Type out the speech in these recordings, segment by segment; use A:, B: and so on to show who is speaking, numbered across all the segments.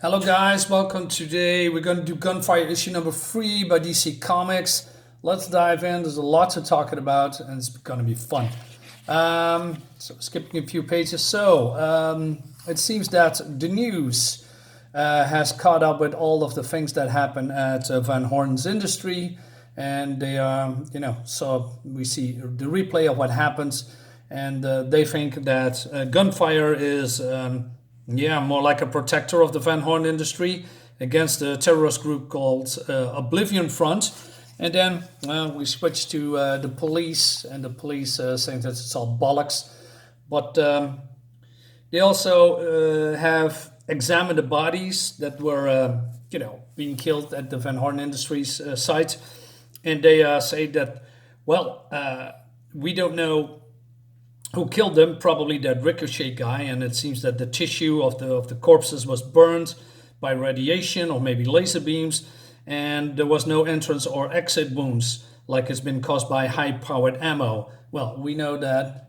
A: Hello guys, welcome. Today we're going to do Gunfire issue number 3 by DC Comics. Let's dive in. There's a lot to talk about and it's going to be fun. So skipping a few pages. It seems that the news has caught up with all of the things that happen at Van Horn's industry, and they are, so we see the replay of what happens, and they think that Gunfire is more like a protector of the Van Horn industry against a terrorist group called Oblivion Front. And then we switch to the police, and the police saying that it's all bollocks. But they also have examined the bodies that were, being killed at the Van Horn Industries site. And they say that, we don't know who killed them, probably that Ricochet guy, and it seems that the tissue of the corpses was burned by radiation or maybe laser beams, and there was no entrance or exit wounds like it's been caused by high-powered ammo. Well, we know that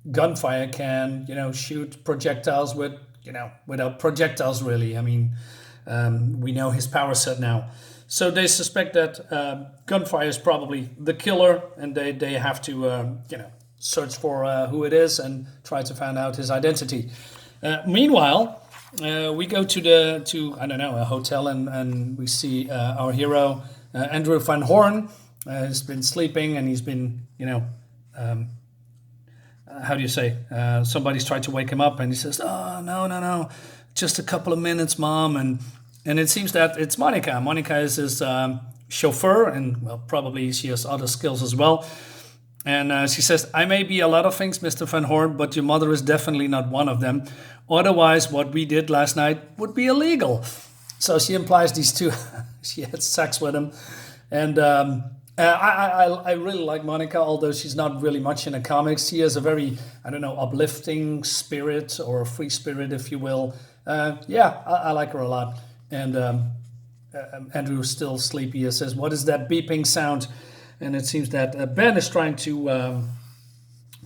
A: gunfire can, shoot projectiles without projectiles really. I mean, we know his power set now. So they suspect that Gunfire is probably the killer, and they have to, search for who it is and try to find out his identity. Meanwhile, we go to a hotel, and we see our hero Andrew Van Horn has been sleeping, and he's been, how do you say? Somebody's tried to wake him up, and he says, "Oh no, just a couple of minutes, Mom." And it seems that it's Monica. Monica is his chauffeur, and probably she has other skills as well. And she says, "I may be a lot of things, Mr. Van Horn, but your mother is definitely not one of them. Otherwise, what we did last night would be illegal." So she implies these two, she had sex with him. And I really like Monica, although she's not really much in the comics. She has a very, uplifting spirit, or a free spirit, if you will. I like her a lot. And Andrew's still sleepy. He says, "What is that beeping sound?" And it seems that Ben is trying to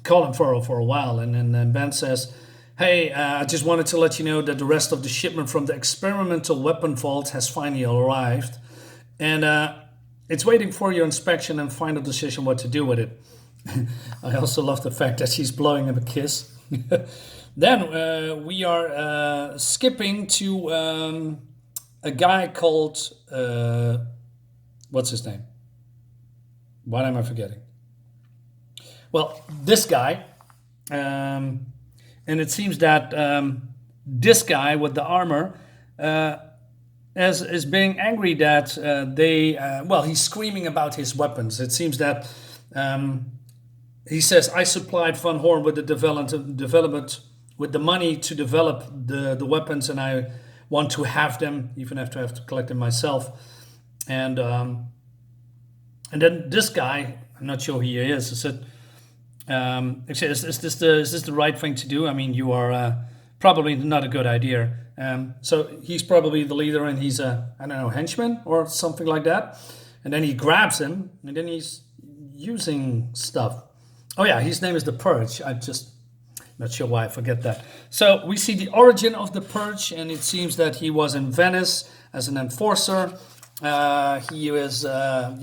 A: call him for a while. And then Ben says, "Hey, I just wanted to let you know that the rest of the shipment from the experimental weapon vault has finally arrived. And it's waiting for your inspection and final decision what to do with it." I also love the fact that she's blowing him a kiss. Then we are skipping to a guy called, what's his name? What am I forgetting? Well, this guy, and it seems that this guy with the armor is being angry that he's screaming about his weapons. It seems that he says, "I supplied Van Horn with the development with the money to develop the weapons, and I want to have them, even if I have to collect them myself." And then this guy, I'm not sure who he is, said, "Is this the right thing to do? I mean, you are probably not a good idea." So he's probably the leader, and he's a henchman or something like that. And then he grabs him, and then he's using stuff. Oh yeah, his name is the Purge. I'm just not sure why I forget that. So we see the origin of the Purge, and it seems that he was in Venice as an enforcer. He was, as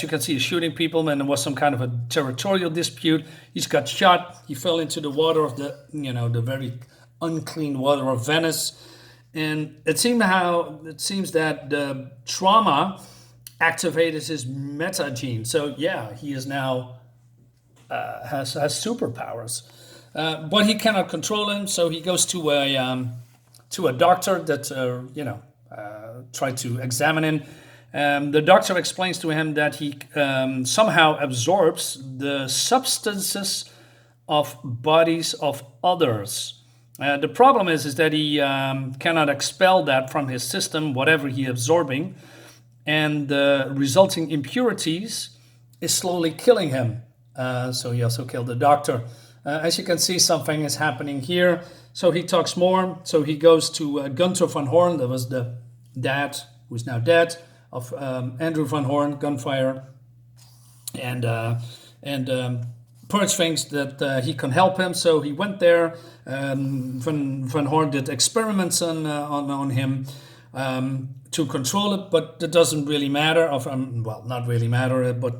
A: you can see, shooting people, and there was some kind of a territorial dispute. He's got shot. He fell into the water of the very unclean water of Venice, and it seems that the trauma activated his meta gene. So yeah, he is now has superpowers, but he cannot control him. So he goes to a doctor that tried to examine him. The doctor explains to him that he somehow absorbs the substances of bodies of others. The problem is that he cannot expel that from his system, whatever he is absorbing, and the resulting impurities is slowly killing him. So he also killed the doctor. As you can see, something is happening here. So he talks more. So he goes to Gunther Van Horn. That was the dad, who's now dead, of Andrew Van Horn, Gunfire. And Purge thinks that he can help him, so he went there. Van Horn did experiments on him to control it, but it doesn't really matter. Well, not really matter, but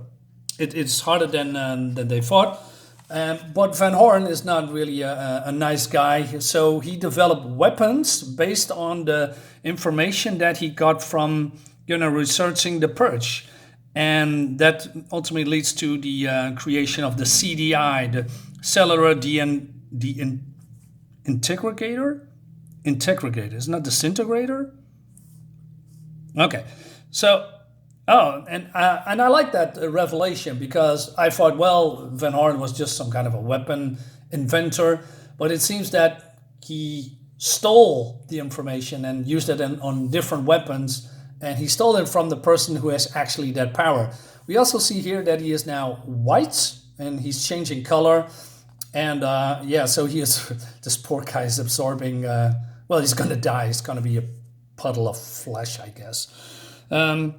A: it's harder than they thought. But Van Horn is not really a nice guy, so he developed weapons based on the information that he got from researching the Purge. And that ultimately leads to the creation of the CDI, the cellular integrator? Integrator, isn't that disintegrator? Okay, so, and I like that revelation, because I thought, well, Van Horn was just some kind of a weapon inventor, but it seems that he stole the information and used it on different weapons, and he stole it from the person who has actually that power. We also see here that he is now white, and he's changing color, and so he is, this poor guy is absorbing, well, he's gonna die, he's gonna be a puddle of flesh, I guess. Purge's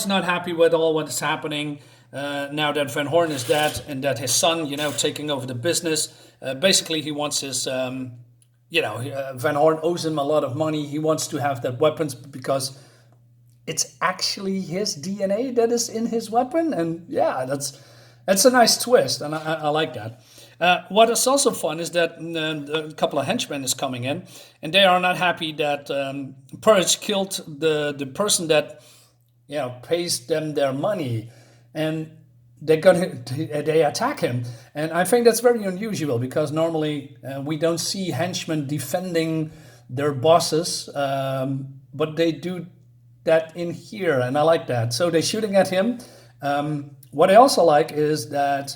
A: not happy with all what is happening now that Van Horn is dead and that his son, taking over the business. Basically, he wants his, Van Horn owes him a lot of money. He wants to have that weapons because it's actually his DNA that is in his weapon. And yeah, that's a nice twist, and I like that. What is also fun is that a couple of henchmen is coming in, and they are not happy that Purge killed the person that pays them their money, and they attack him. And I think that's very unusual, because normally we don't see henchmen defending their bosses, but they do that in here, and I like that. So they're shooting at him. What I also like is that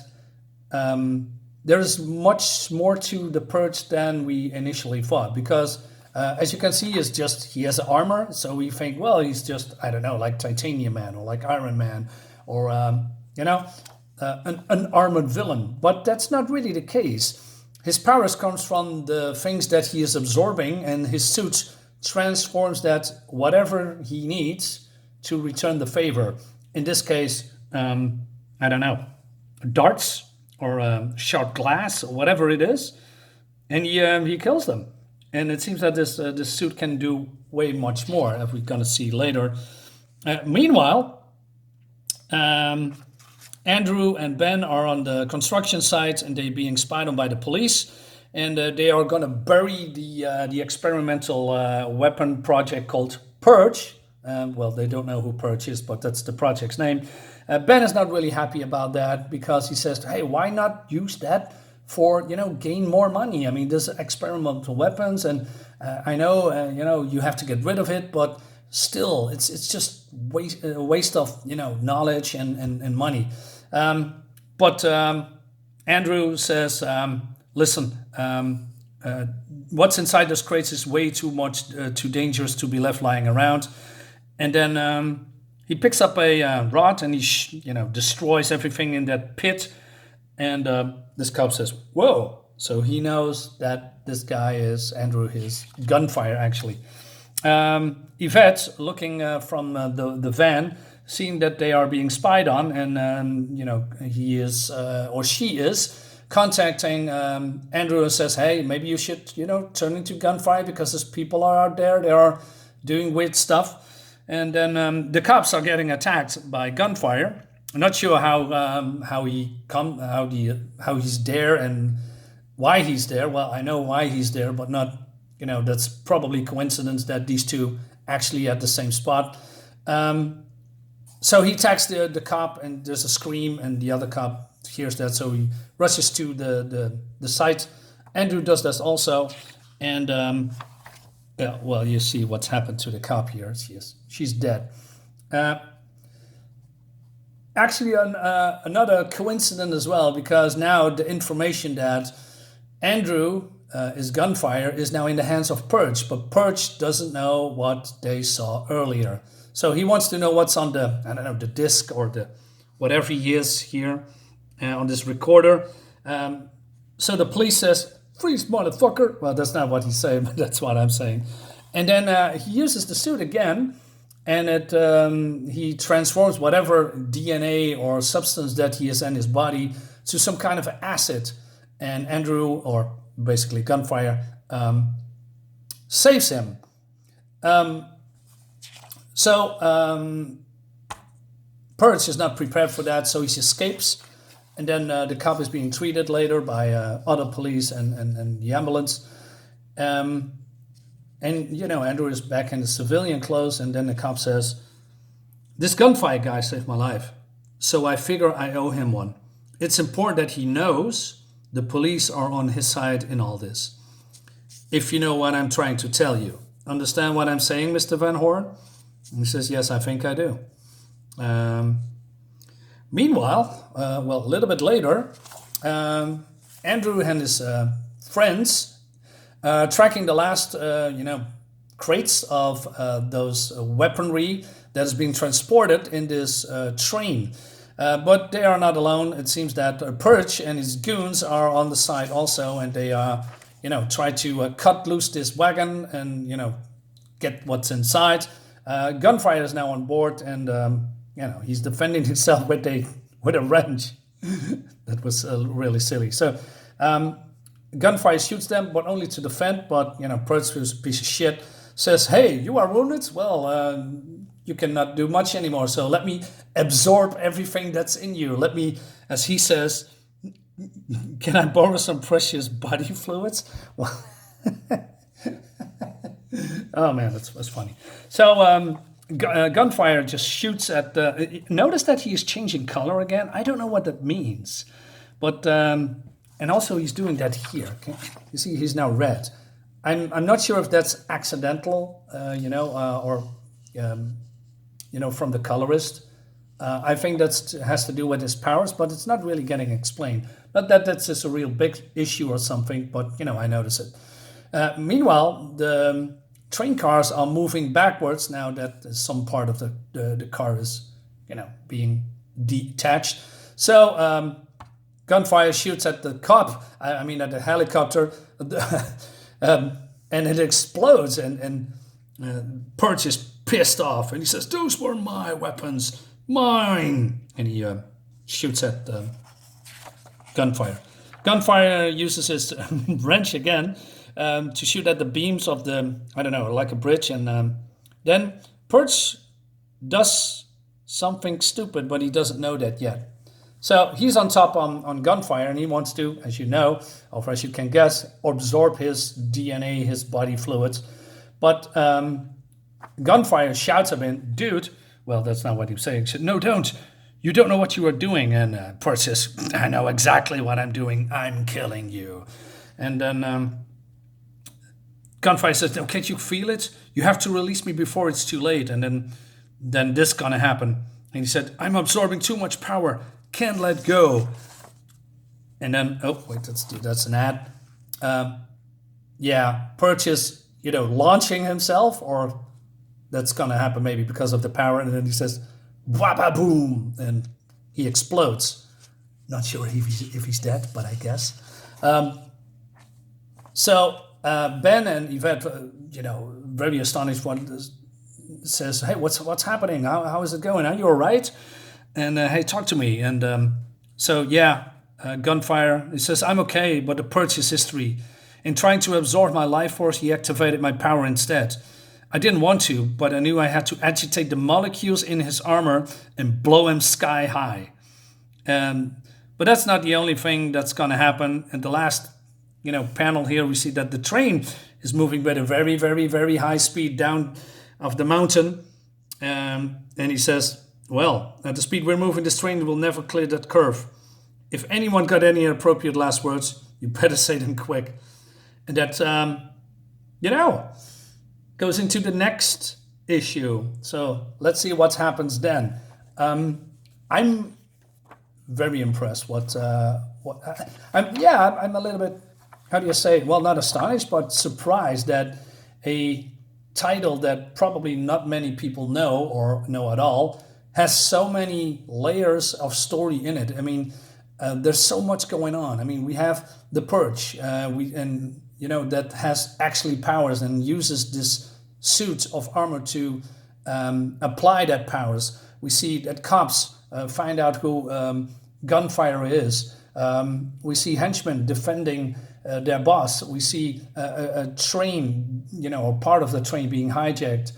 A: there's much more to the Purge than we initially thought, because as you can see, he has armor, so we think, well, he's just, I don't know, like Titanium Man or like Iron Man, or an armored villain. But that's not really the case. His powers comes from the things that he is absorbing, and his suit transforms that whatever he needs to return the favor. In this case, I don't know, darts or sharp glass or whatever it is, and he kills them. And it seems that this suit can do way much more, as we're going to see later. Meanwhile, Andrew and Ben are on the construction site, and they're being spied on by the police. And they are going to bury the experimental weapon project called Purge. Well, they don't know who Purge is, but that's the project's name. Ben is not really happy about that, because he says, hey, why not use that for, gain more money? I mean, there's experimental weapons, and I know, you have to get rid of it, but still, it's just a waste of, knowledge and money. But Andrew says, listen, what's inside those crates is way too too dangerous to be left lying around. And then he picks up a rod, and he destroys everything in that pit. And this cop says, whoa. So he knows that this guy is Andrew, his gunfire, actually. Yvette, looking from the van, seeing that they are being spied on, and he is or she is contacting Andrew and says, hey, maybe you should turn into gunfire, because these people are out there, they are doing weird stuff. And then the cops are getting attacked by gunfire. I'm not sure how he's there and why he's there. Well, I know why he's there, but not, that's probably coincidence that these two actually at the same spot. So he attacks the cop, and there's a scream, and the other cop hears that, so he rushes to the site. Andrew does that also, and you see what's happened to the cop here. She's dead. Actually, another coincidence as well, because now the information that Andrew is gunfire is now in the hands of Purge, but Purge doesn't know what they saw earlier. So he wants to know what's on the disc or the whatever he is here on this recorder. So the police says, freeze, motherfucker. Well, that's not what he's saying, but that's what I'm saying. And then he uses the suit again, and he transforms whatever DNA or substance that he is in his body to some kind of acid, and Andrew, or basically Gunfire, saves him. Purge is not prepared for that, so he escapes, and then the cop is being treated later by other police and the ambulance. And Andrew is back in the civilian clothes, and then the cop says, "This Gunfire guy saved my life, so I figure I owe him one. It's important that he knows the police are on his side in all this. If you know what I'm trying to tell you. Understand what I'm saying, Mr. Van Horn?" And he says, "Yes, I think I do." Meanwhile, a little bit later, Andrew and his friends tracking the last, crates of those weaponry that is being transported in this train. But they are not alone. It seems that Purge and his goons are on the side also, and they try to cut loose this wagon and get what's inside. Gunfire is now on board, and he's defending himself with a wrench. That was really silly. So Gunfire shoots them, but only to defend. But Purge, who's a piece of shit, says, "Hey, you are wounded? Well, you cannot do much anymore. So let me absorb everything that's in you. Let me," as he says, "can I borrow some precious body fluids?" Well, oh man, that's funny. So Gunfire just shoots at the. Notice that he is changing color again. I don't know what that means, but and also he's doing that here. Okay? You see, he's now red. I'm not sure if that's accidental, or from the colorist. I think that has to do with his powers, but it's not really getting explained. Not that that's just a real big issue or something, but I notice it. Meanwhile, the train cars are moving backwards now that some part of the car is, being detached. So Gunfire shoots at the cop. I mean, at the helicopter, and it explodes. And Purge is pissed off, and he says, "Those were my weapons, mine." And he shoots at Gunfire. Gunfire uses his wrench again to shoot at the beams of the, like a bridge. And then Purge does something stupid, but he doesn't know that yet. So he's on top on Gunfire, and he wants to, as you know, or as you can guess, absorb his DNA, his body fluids. But Gunfire shouts at him, "Dude," well, that's not what he was saying. He said, "No, don't. You don't know what you are doing." And Purge says, "I know exactly what I'm doing. I'm killing you." And then Gunfire says, "No, can't you feel it? You have to release me before it's too late." And then this gonna happen. And he said, "I'm absorbing too much power. Can't let go." And then, oh wait, that's an ad. Purge is launching himself, or that's gonna happen maybe because of the power. And then he says, "Wabba boom," and he explodes. Not sure if he's dead, but I guess. So Ben and Yvette, very astonished, says, "Hey, what's happening? How is it going? Are you all right? And hey, talk to me." And Gunfire, he says, "I'm okay, but the Purge is history. In trying to absorb my life force, he activated my power instead. I didn't want to, but I knew I had to agitate the molecules in his armor and blow him sky high." But that's not the only thing that's going to happen. In the last, panel here, we see that the train is moving at a very, very, very high speed down of the mountain. And he says, "Well, at the speed we're moving, this train will never clear that curve. If anyone got any appropriate last words, you better say them quick." And that, goes into the next issue. So let's see what happens then. I'm very impressed. I'm a little bit, how do you say? Well, not astonished, but surprised that a title that probably not many people know or know at all has so many layers of story in it. I mean, there's so much going on. I mean, we have the Purge, that has actually powers and uses this suit of armor to apply that powers. We see that cops find out who Gunfire is. We see henchmen defending their boss. We see a train, or part of the train being hijacked.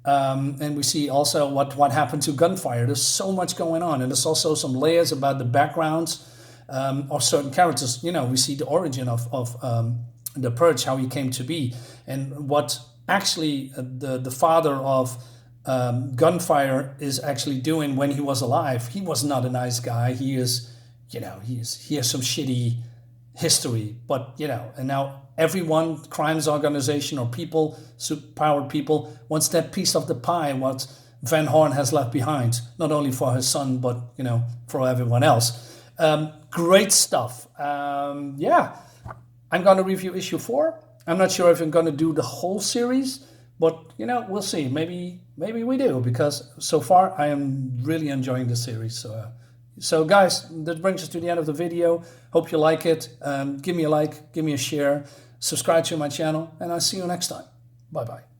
A: And we see also what happened to Gunfire. There's so much going on, and there's also some layers about the backgrounds of certain characters. We see the origin of the Purge, how he came to be, and what actually the father of Gunfire is actually doing when he was alive. He was not a nice guy. He is, he has some shitty history, but and now everyone, crimes organization or people, superpowered people, wants that piece of the pie what Van Horn has left behind, not only for his son, but for everyone else. Great stuff. Yeah, I'm going to review issue 4. I'm not sure if I'm going to do the whole series, but we'll see. Maybe we do, because so far I am really enjoying the series. So guys, that brings us to the end of the video. Hope you like it. Give me a like, give me a share, subscribe to my channel, and I'll see you next time. Bye bye.